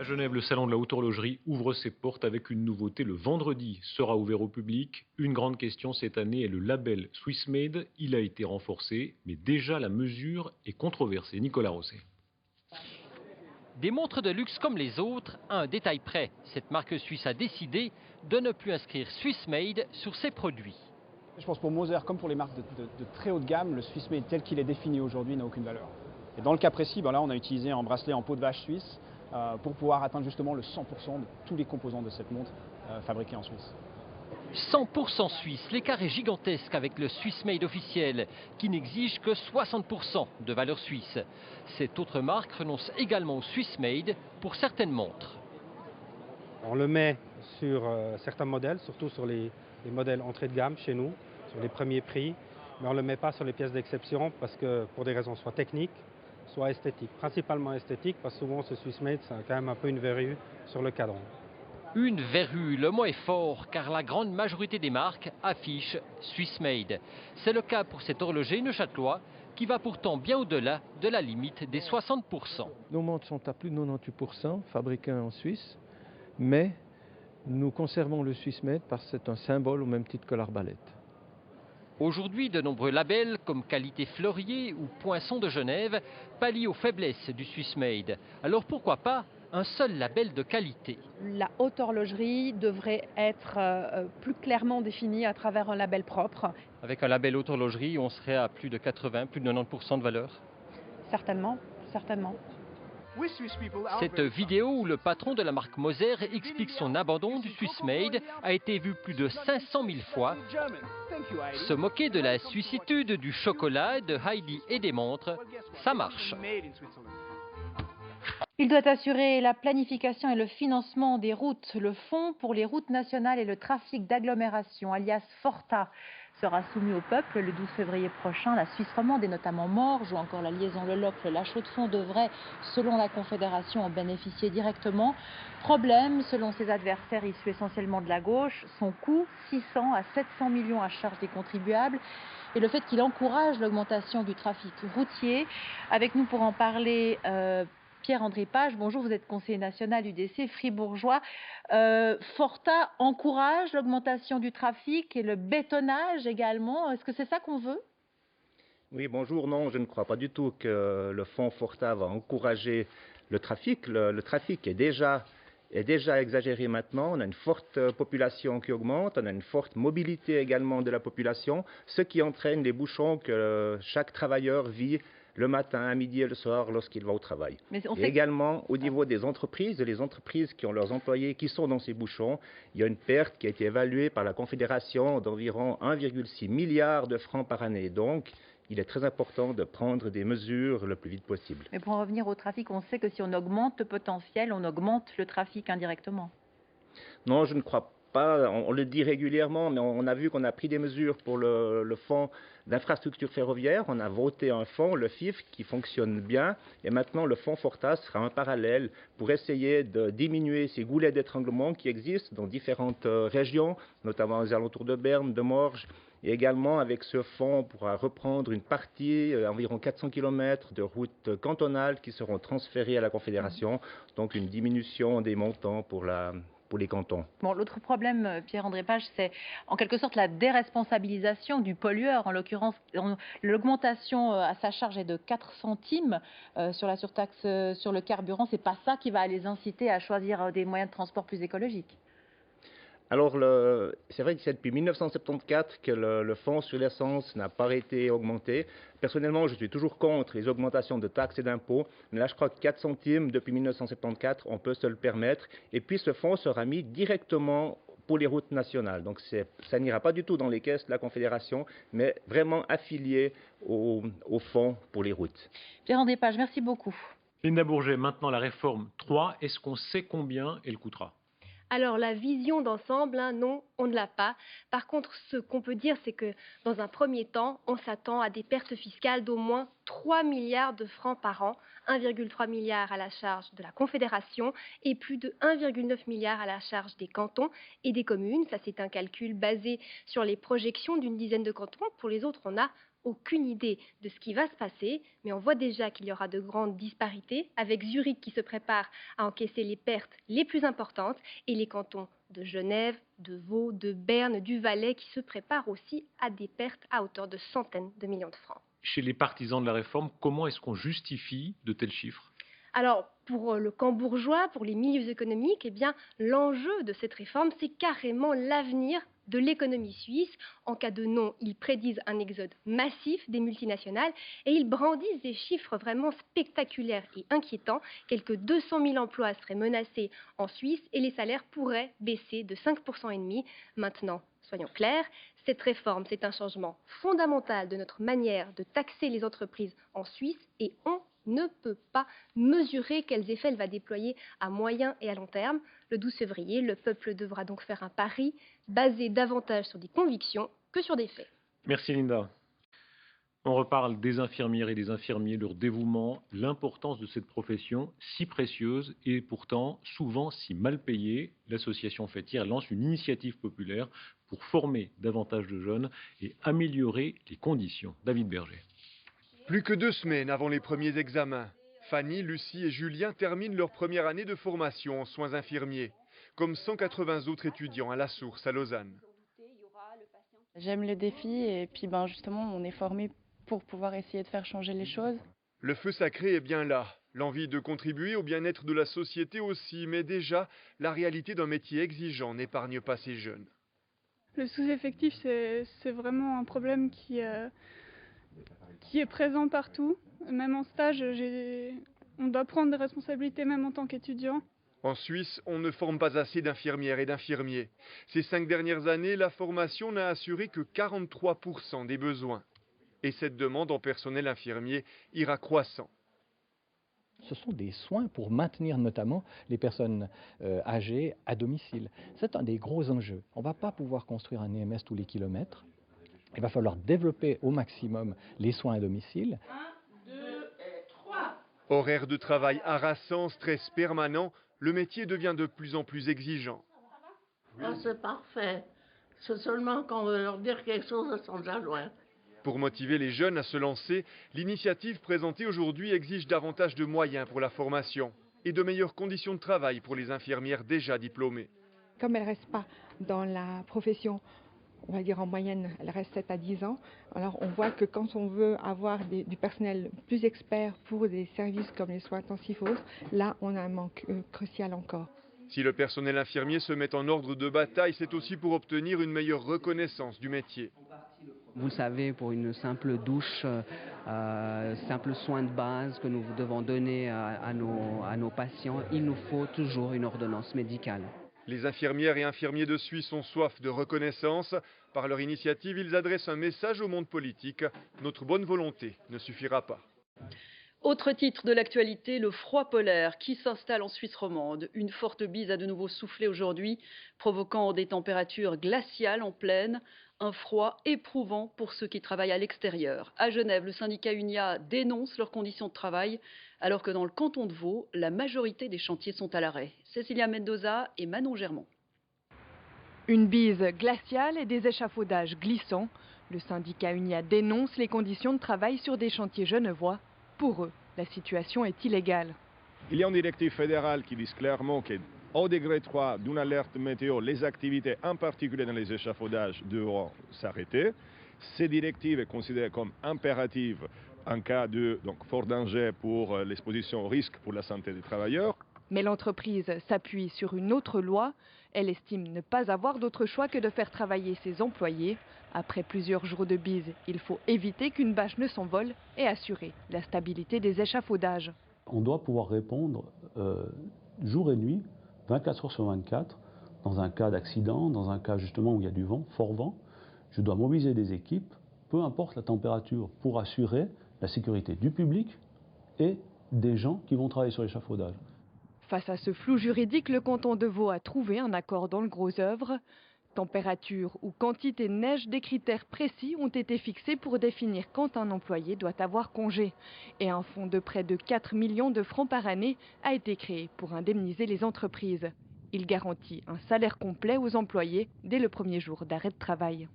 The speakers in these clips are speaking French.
À Genève, le salon de la haute horlogerie ouvre ses portes avec une nouveauté. Le vendredi sera ouvert au public. Une grande question cette année est le label Swiss Made. Il a été renforcé, mais déjà la mesure est controversée. Nicolas Rosset. Des montres de luxe comme les autres, à un détail près. Cette marque suisse a décidé de ne plus inscrire Swiss Made sur ses produits. Je pense pour Moser comme pour les marques de très haut de gamme, le Swiss Made tel qu'il est défini aujourd'hui n'a aucune valeur. Et dans le cas précis, là on a utilisé un bracelet en peau de vache suisse pour pouvoir atteindre justement le 100% de tous les composants de cette montre fabriqués en Suisse. 100% suisse, l'écart est gigantesque avec le Swiss Made officiel qui n'exige que 60% de valeur suisse. Cette autre marque renonce également au Swiss Made pour certaines montres. On le met sur certains modèles, surtout sur les modèles entrée de gamme chez nous, sur les premiers prix, mais on ne le met pas sur les pièces d'exception parce que pour des raisons soit techniques, soit esthétiques. Principalement esthétiques parce que souvent ce Swiss Made c'est quand même un peu une verrue sur le cadran. Une verrue, le mot est fort car la grande majorité des marques affichent Swiss Made. C'est le cas pour cet horloger neuchâtelois qui va pourtant bien au-delà de la limite des 60%. Nos montres sont à plus de 98% fabriquées en Suisse, mais nous conservons le Swiss Made parce que c'est un symbole au même titre que l'arbalète. Aujourd'hui, de nombreux labels comme Qualité Fleurier ou Poinçon de Genève pallient aux faiblesses du Swiss Made. Alors pourquoi pas un seul label de qualité? La haute horlogerie devrait être plus clairement définie à travers un label propre. Avec un label haute horlogerie, on serait à plus de 80, plus de 90% de valeur? Certainement, certainement. Cette vidéo où le patron de la marque Moser explique son abandon du Swiss Made a été vue plus de 500 000 fois. Se moquer de la suissitude du chocolat, de Heidi et des montres, ça marche. Il doit assurer la planification et le financement des routes. Le Fonds pour les routes nationales et le trafic d'agglomération, alias FORTA, sera soumis au peuple le 12 février prochain. La Suisse romande et notamment Morges ou encore la liaison Le Locle, la Chaux-de-Fonds devraient, selon la Confédération, en bénéficier directement. Problème, selon ses adversaires issus essentiellement de la gauche, son coût 600 à 700 millions à charge des contribuables et le fait qu'il encourage l'augmentation du trafic routier. Avec nous pour en parler, Pierre-André Page, bonjour, vous êtes conseiller national UDC fribourgeois. Forta encourage l'augmentation du trafic et le bétonnage également. Est-ce que c'est ça qu'on veut? Oui, bonjour. Non, je ne crois pas du tout que le fonds Forta va encourager le trafic. Le trafic est déjà exagéré maintenant. On a une forte population qui augmente, on a une forte mobilité également de la population, ce qui entraîne les bouchons que chaque travailleur vit le matin, à midi et le soir lorsqu'il va au travail. Et également au niveau des entreprises, les entreprises qui ont leurs employés qui sont dans ces bouchons, il y a une perte qui a été évaluée par la Confédération d'environ 1,6 milliard de francs par année. Donc, il est très important de prendre des mesures le plus vite possible. Mais pour en revenir au trafic, on sait que si on augmente le potentiel, on augmente le trafic indirectement. Non, je ne crois pas. On le dit régulièrement, mais on a vu qu'on a pris des mesures pour le fonds d'infrastructure ferroviaire. On a voté un fonds, le FIF, qui fonctionne bien. Et maintenant, le fonds Forta sera un parallèle pour essayer de diminuer ces goulets d'étranglement qui existent dans différentes régions, notamment aux alentours de Berne, de Morges. Et également, avec ce fonds, on pourra reprendre une partie, environ 400 km de routes cantonales qui seront transférées à la Confédération. Donc, une diminution des montants pour les cantons. Bon, l'autre problème, Pierre-André Page, c'est en quelque sorte la déresponsabilisation du pollueur. En l'occurrence, l'augmentation à sa charge est de 4 centimes sur la surtaxe sur le carburant. C'est pas ça qui va les inciter à choisir des moyens de transport plus écologiques. Alors, c'est vrai que c'est depuis 1974 que le fonds sur l'essence n'a pas été augmenté. Personnellement, je suis toujours contre les augmentations de taxes et d'impôts. Mais là, je crois que 4 centimes depuis 1974, on peut se le permettre. Et puis, ce fonds sera mis directement pour les routes nationales. Donc, ça n'ira pas du tout dans les caisses de la Confédération, mais vraiment affilié au fonds pour les routes. Pierre-André Page, merci beaucoup. Linda Bourget, maintenant la réforme 3, est-ce qu'on sait combien elle coûtera? Alors la vision d'ensemble, non, on ne l'a pas. Par contre, ce qu'on peut dire, c'est que dans un premier temps, on s'attend à des pertes fiscales d'au moins 3 milliards de francs par an, 1,3 milliard à la charge de la Confédération et plus de 1,9 milliard à la charge des cantons et des communes. Ça, c'est un calcul basé sur les projections d'une dizaine de cantons. Pour les autres, on a aucune idée de ce qui va se passer, mais on voit déjà qu'il y aura de grandes disparités, avec Zurich qui se prépare à encaisser les pertes les plus importantes et les cantons de Genève, de Vaud, de Berne, du Valais qui se préparent aussi à des pertes à hauteur de centaines de millions de francs. Chez les partisans de la réforme, comment est-ce qu'on justifie de tels chiffres ? Alors, pour le camp bourgeois, pour les milieux économiques, eh bien, l'enjeu de cette réforme, c'est carrément l'avenir de l'économie suisse. En cas de non, ils prédisent un exode massif des multinationales et ils brandissent des chiffres vraiment spectaculaires et inquiétants. Quelques 200 000 emplois seraient menacés en Suisse et les salaires pourraient baisser de 5,5 %. Maintenant, soyons clairs, cette réforme, c'est un changement fondamental de notre manière de taxer les entreprises en Suisse et on ne peut pas mesurer quels effets elle va déployer à moyen et à long terme. Le 12 février, le peuple devra donc faire un pari basé davantage sur des convictions que sur des faits. Merci Linda. On reparle des infirmières et des infirmiers, leur dévouement, l'importance de cette profession si précieuse et pourtant souvent si mal payée. L'association Fêtière lance une initiative populaire pour former davantage de jeunes et améliorer les conditions. David Berger. Plus que 2 semaines avant les premiers examens, Fanny, Lucie et Julien terminent leur première année de formation en soins infirmiers, comme 180 autres étudiants à la Source à Lausanne. J'aime le défi et puis justement on est formé pour pouvoir essayer de faire changer les choses. Le feu sacré est bien là, l'envie de contribuer au bien-être de la société aussi, mais déjà la réalité d'un métier exigeant n'épargne pas ces jeunes. Le sous-effectif c'est vraiment un problème qui est présent partout. Même en stage, on doit prendre des responsabilités même en tant qu'étudiant. En Suisse, on ne forme pas assez d'infirmières et d'infirmiers. Ces 5 dernières années, la formation n'a assuré que 43% des besoins. Et cette demande en personnel infirmier ira croissant. Ce sont des soins pour maintenir notamment les personnes âgées à domicile. C'est un des gros enjeux. On ne va pas pouvoir construire un EMS tous les kilomètres. Il va falloir développer au maximum les soins à domicile. 1, 2 et 3. Horaire de travail harassant, stress permanent, le métier devient de plus en plus exigeant. Oh, c'est parfait. C'est seulement quand on veut leur dire quelque chose, ils sont déjà loin. Pour motiver les jeunes à se lancer, l'initiative présentée aujourd'hui exige davantage de moyens pour la formation et de meilleures conditions de travail pour les infirmières déjà diplômées. Comme elles ne restent pas dans la profession, on va dire en moyenne, elle reste 7 à 10 ans. Alors on voit que quand on veut avoir du personnel plus expert pour des services comme les soins intensifs ou autres, là on a un manque crucial encore. Si le personnel infirmier se met en ordre de bataille, c'est aussi pour obtenir une meilleure reconnaissance du métier. Vous le savez, pour une simple douche, simple soin de base que nous devons donner à nos patients, il nous faut toujours une ordonnance médicale. Les infirmières et infirmiers de Suisse ont soif de reconnaissance. Par leur initiative, ils adressent un message au monde politique. Notre bonne volonté ne suffira pas. Autre titre de l'actualité, le froid polaire qui s'installe en Suisse romande. Une forte bise a de nouveau soufflé aujourd'hui, provoquant des températures glaciales en plaine. Un froid éprouvant pour ceux qui travaillent à l'extérieur. À Genève, le syndicat UNIA dénonce leurs conditions de travail, alors que dans le canton de Vaud, la majorité des chantiers sont à l'arrêt. Cécilia Mendoza et Manon Germont. Une bise glaciale et des échafaudages glissants. Le syndicat UNIA dénonce les conditions de travail sur des chantiers genevois. Pour eux, la situation est illégale. Il y a une directive fédérale qui dit clairement qu'au degré 3 d'une alerte météo, les activités, en particulier dans les échafaudages, devront s'arrêter. Ces directives est considérée comme impérative en cas de fort danger pour l'exposition au risque pour la santé des travailleurs. Mais l'entreprise s'appuie sur une autre loi. Elle estime ne pas avoir d'autre choix que de faire travailler ses employés. Après plusieurs jours de bise, il faut éviter qu'une bâche ne s'envole et assurer la stabilité des échafaudages. On doit pouvoir répondre jour et nuit, 24 heures sur 24, dans un cas d'accident, dans un cas justement où il y a du vent, fort vent. Je dois mobiliser des équipes, peu importe la température, pour assurer la sécurité du public et des gens qui vont travailler sur l'échafaudage. Face à ce flou juridique, le canton de Vaud a trouvé un accord dans le gros œuvre. Température ou quantité de neige, des critères précis ont été fixés pour définir quand un employé doit avoir congé. Et un fonds de près de 4 millions de francs par année a été créé pour indemniser les entreprises. Il garantit un salaire complet aux employés dès le premier jour d'arrêt de travail.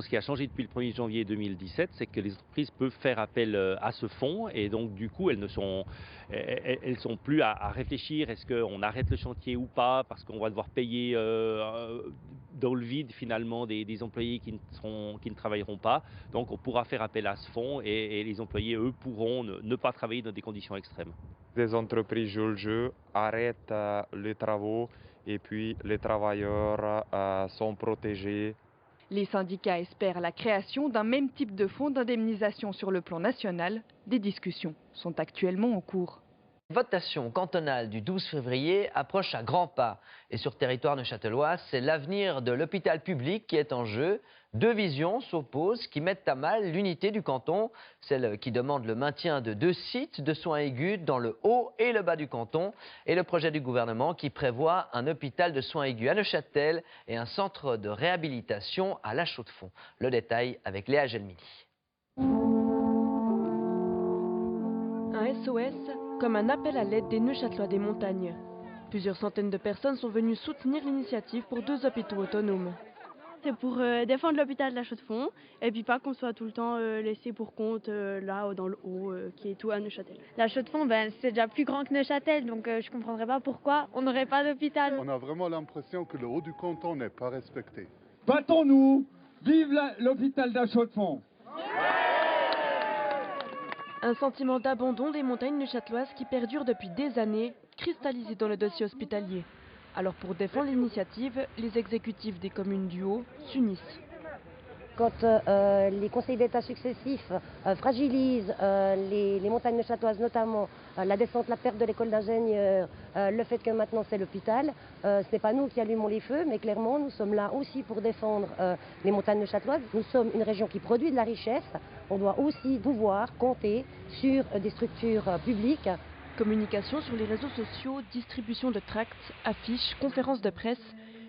Ce qui a changé depuis le 1er janvier 2017, c'est que les entreprises peuvent faire appel à ce fonds et donc du coup elles sont plus à réfléchir, est-ce qu'on arrête le chantier ou pas, parce qu'on va devoir payer dans le vide finalement des employés qui ne travailleront pas. Donc on pourra faire appel à ce fonds et les employés, eux, pourront ne pas travailler dans des conditions extrêmes. Des entreprises jouent le jeu, arrêtent les travaux et puis les travailleurs sont protégés. Les syndicats espèrent la création d'un même type de fonds d'indemnisation sur le plan national. Des discussions sont actuellement en cours. La votation cantonale du 12 février approche à grands pas. Et sur territoire neuchâtelois, c'est l'avenir de l'hôpital public qui est en jeu. Deux visions s'opposent qui mettent à mal l'unité du canton. Celle qui demande le maintien de 2 sites de soins aigus dans le haut et le bas du canton. Et le projet du gouvernement qui prévoit un hôpital de soins aigus à Neuchâtel et un centre de réhabilitation à La Chaux-de-Fonds. Le détail avec Léa Gelmini. Un SOS comme un appel à l'aide des Neuchâtelois des montagnes. Plusieurs centaines de personnes sont venues soutenir l'initiative pour 2 hôpitaux autonomes. C'est pour défendre l'hôpital de La Chaux-de-Fonds et puis pas qu'on soit tout le temps laissé pour compte là dans le haut qui est tout à Neuchâtel. La Chaux-de-Fonds, c'est déjà plus grand que Neuchâtel, donc je ne comprendrais pas pourquoi on n'aurait pas d'hôpital. On a vraiment l'impression que le haut du canton n'est pas respecté. Battons-nous, vive l'hôpital de La Chaux-de-Fonds. Un sentiment d'abandon des montagnes neuchâteloises qui perdure depuis des années, cristallisé dans le dossier hospitalier. Alors pour défendre l'initiative, les exécutifs des communes du Haut s'unissent. Quand les conseils d'État successifs fragilisent les montagnes neuchâteloises, notamment la descente, la perte de l'école d'ingénieurs, le fait que maintenant c'est l'hôpital, ce n'est pas nous qui allumons les feux, mais clairement nous sommes là aussi pour défendre les montagnes neuchâteloises. Nous sommes une région qui produit de la richesse, on doit aussi pouvoir compter sur des structures publiques. Communication sur les réseaux sociaux, distribution de tracts, affiches, conférences de presse,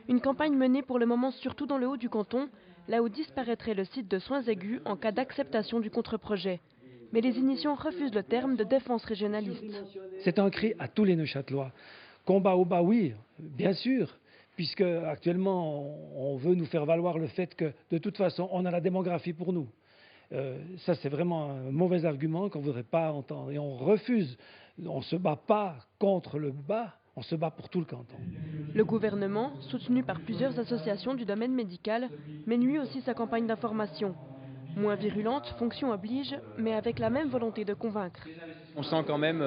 une campagne menée pour le moment surtout dans le haut du canton, là où disparaîtrait le site de soins aigus en cas d'acceptation du contre-projet. Mais les initiants refusent le terme de défense régionaliste. C'est un cri à tous les Neuchâtelois. Combat au bas, oui, bien sûr, puisque actuellement on veut nous faire valoir le fait que de toute façon on a la démographie pour nous. Ça c'est vraiment un mauvais argument qu'on ne voudrait pas entendre et on refuse. On ne se bat pas contre le bas, on se bat pour tout le canton. Le gouvernement, soutenu par plusieurs associations du domaine médical, mène lui aussi sa campagne d'information. Moins virulente, fonction oblige, mais avec la même volonté de convaincre. On sent quand même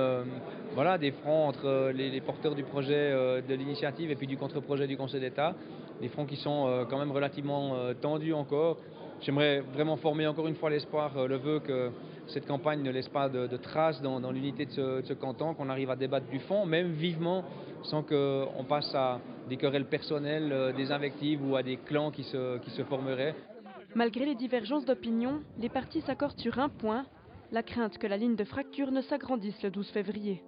des fronts entre les porteurs du projet de l'initiative et puis du contre-projet du Conseil d'État. Des fronts qui sont quand même relativement tendus encore. J'aimerais vraiment former encore une fois l'espoir, le vœu que cette campagne ne laisse pas de traces dans l'unité de ce canton, qu'on arrive à débattre du fond, même vivement, sans qu'on passe à des querelles personnelles, des invectives ou à des clans qui se formeraient. Malgré les divergences d'opinion, les partis s'accordent sur un point, la crainte que la ligne de fracture ne s'agrandisse le 12 février.